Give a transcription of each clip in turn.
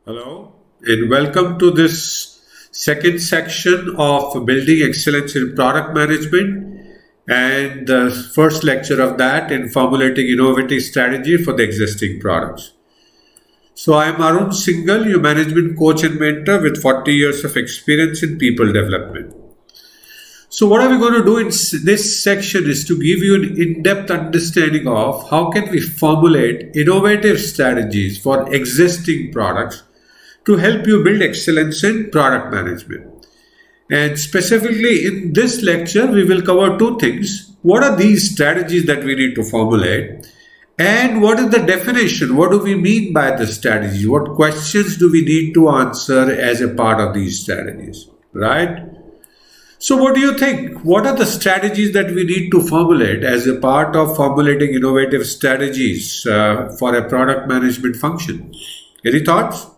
Hello, and welcome to this second section of Building Excellence in Product Management and the first lecture of that in formulating innovative strategy for the existing products. So, I'm Arun Singhal, your management coach and mentor with 40 years of experience in people development. So, what are we going to do in this section is to give you an in-depth understanding of how can we formulate innovative strategies for existing products to help you build excellence in product management. And specifically in this lecture, we will cover two things. What are these strategies that we need to formulate? And what is the definition? What do we mean by the strategy? What questions do we need to answer as a part of these strategies? Right? So, what do you think? What are the strategies that we need to formulate as a part of formulating innovative strategies for a product management function? Any thoughts?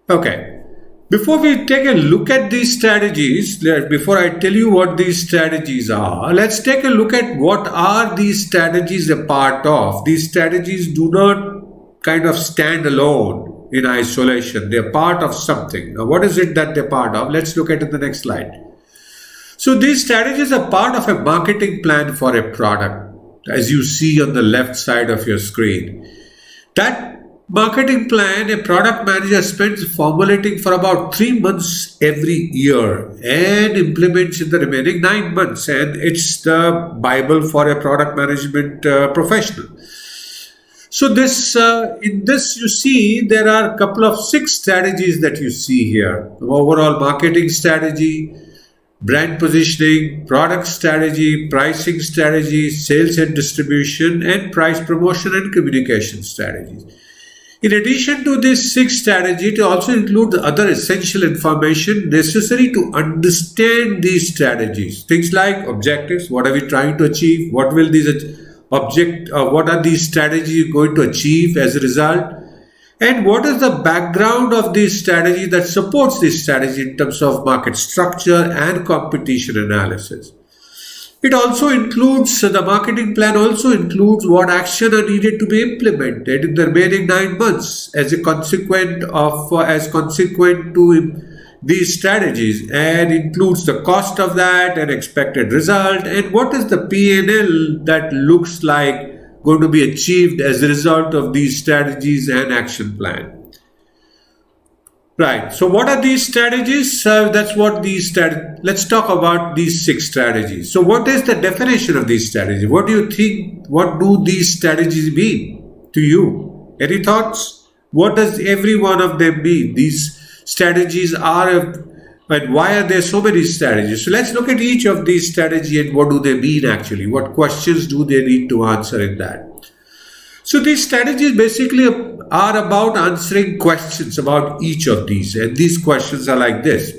Okay. Before we take a look at these strategies, before I tell you what these strategies are, let's take a look at what are these strategies a part of. These strategies do not kind of stand alone in isolation. They're part of something. Now, what is it that they're part of? Let's look at it in the next slide. So these strategies are part of a marketing plan for a product, as you see on the left side of your screen. That marketing plan, a product manager spends formulating for about 3 months every year and implements in the remaining 9 months. And it's the Bible for a product management professional. So in this you see there are a couple of 6 strategies that you see here. Overall marketing strategy, brand positioning, product strategy, pricing strategy, sales and distribution, and price promotion and communication strategies. In addition to these 6 strategies, it also includes other essential information necessary to understand these strategies. Things like objectives, what are we trying to achieve, what are these strategies going to achieve as a result, and what is the background of this strategy that supports this strategy in terms of market structure and competition analysis. It also includes, the marketing plan also includes what action are needed to be implemented in the remaining 9 months as consequent to these strategies, and includes the cost of that and expected result and what is the P&L that looks like going to be achieved as a result of these strategies and action plan. Right. So what are these strategies? Let's talk about these 6 strategies. So what is the definition of these strategies? What do you think? What do these strategies mean to you? Any thoughts? What does every one of them mean? These strategies but why are there so many strategies? So let's look at each of these strategies and what do they mean actually? What questions do they need to answer in that? So these strategies basically are about answering questions about each of these. And these questions are like this.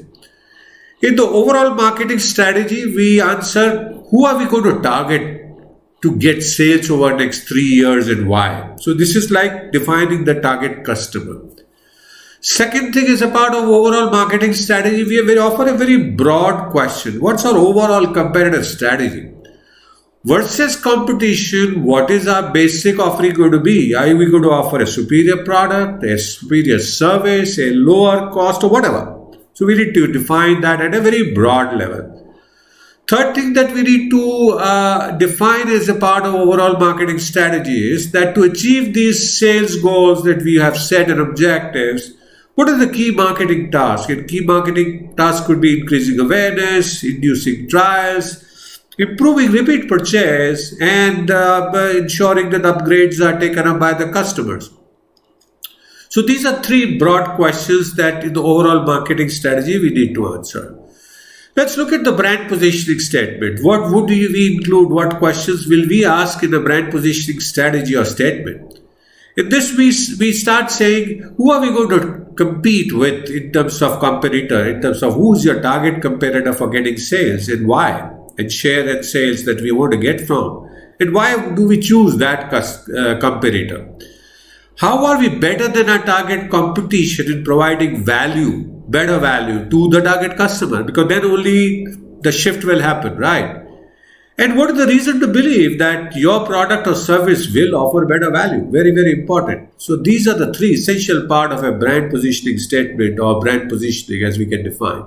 In the overall marketing strategy, we answer who are we going to target to get sales over the next 3 years and why. So this is like defining the target customer. Second thing is a part of overall marketing strategy. We offer a very broad question. What's our overall competitive strategy? Versus competition, what is our basic offering going to be? Are we going to offer a superior product, a superior service, a lower cost, or whatever? So we need to define that at a very broad level. Third thing that we need to define as a part of overall marketing strategy is that to achieve these sales goals that we have set and objectives, what are the key marketing tasks? And key marketing tasks could be increasing awareness, inducing trials, improving repeat purchase, and ensuring that upgrades are taken up by the customers. So these are 3 broad questions that in the overall marketing strategy we need to answer. Let's look at the brand positioning statement. What would we include? What questions will we ask in the brand positioning strategy or statement? In this we start saying who are we going to compete with in terms of competitor, in terms of who's your target competitor for getting sales and why, and share and sales that we want to get from. And why do we choose that competitor? How are we better than our target competition in providing better value to the target customer? Because then only the shift will happen, right? And what is the reason to believe that your product or service will offer better value? Very, very important. So these are the three essential part of a brand positioning statement or brand positioning as we can define.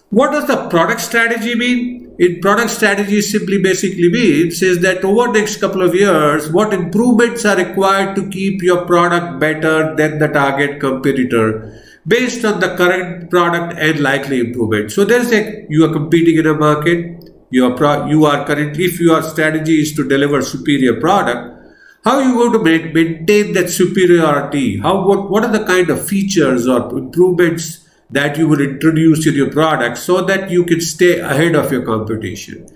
What does the product strategy mean? In product strategy simply basically means is that over the next couple of years, what improvements are required to keep your product better than the target competitor based on the current product and likely improvement. So there's you are competing in a market. You are currently, if your strategy is to deliver superior product, how are you going to maintain that superiority? What are the kind of features or improvements that you will introduce in your product so that you can stay ahead of your competition,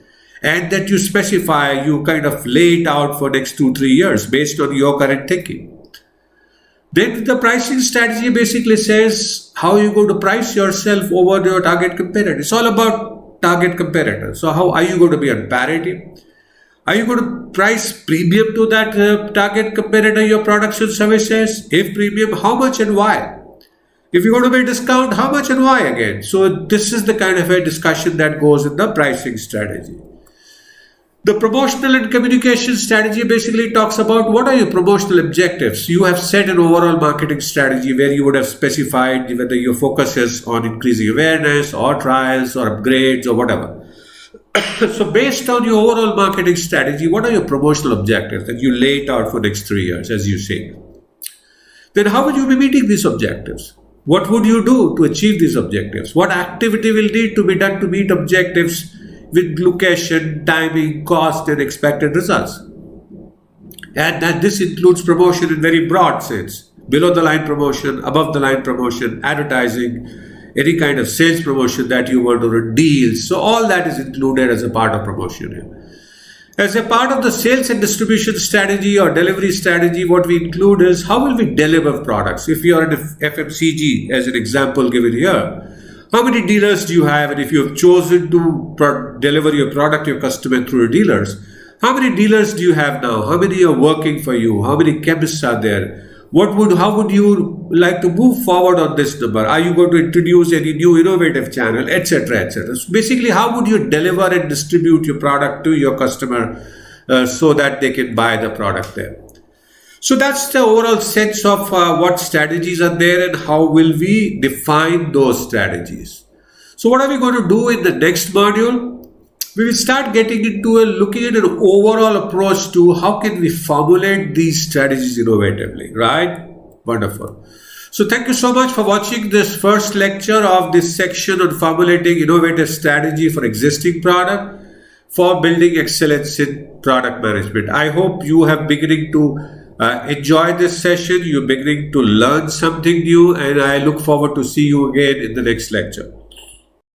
and that you specify, you kind of lay it out for next 2-3 years based on your current thinking. Then the pricing strategy basically says how you go to price yourself over your target competitor. It's all about target competitor. So how are you going to be on parity? Are you going to price premium to that target competitor your products and services? If premium, how much and why? If you're going to pay discount, how much and why again? So this is the kind of a discussion that goes in the pricing strategy. The promotional and communication strategy basically talks about what are your promotional objectives. You have set an overall marketing strategy where you would have specified whether your focus is on increasing awareness or trials or upgrades or whatever. So based on your overall marketing strategy, what are your promotional objectives that you lay it out for next 3 years, as you say? Then how will you be meeting these objectives? What would you do to achieve these objectives? What activity will need to be done to meet objectives with location, timing, cost, and expected results? And that this includes promotion in very broad sense. Below the line promotion, above the line promotion, advertising, any kind of sales promotion that you want to run, deals. So all that is included as a part of promotion here. As a part of the sales and distribution strategy or delivery strategy, what we include is how will we deliver products. If you are in FMCG, as an example given here, how many dealers do you have? And if you have chosen to deliver your product to your customer through your dealers, how many dealers do you have now? How many are working for you? How many chemists are there? How would you like to move forward on this number? Are you going to introduce any new innovative channel, etc., etc.? So basically, how would you deliver and distribute your product to your customer so that they can buy the product there? So that's the overall sense of what strategies are there and how will we define those strategies. So what are we going to do in the next module? We will start getting into looking at an overall approach to how can we formulate these strategies innovatively, right? Wonderful. So thank you so much for watching this first lecture of this section on formulating innovative strategy for existing product for building excellence in product management. I hope you have beginning to enjoy this session. You're beginning to learn something new, and I look forward to see you again in the next lecture.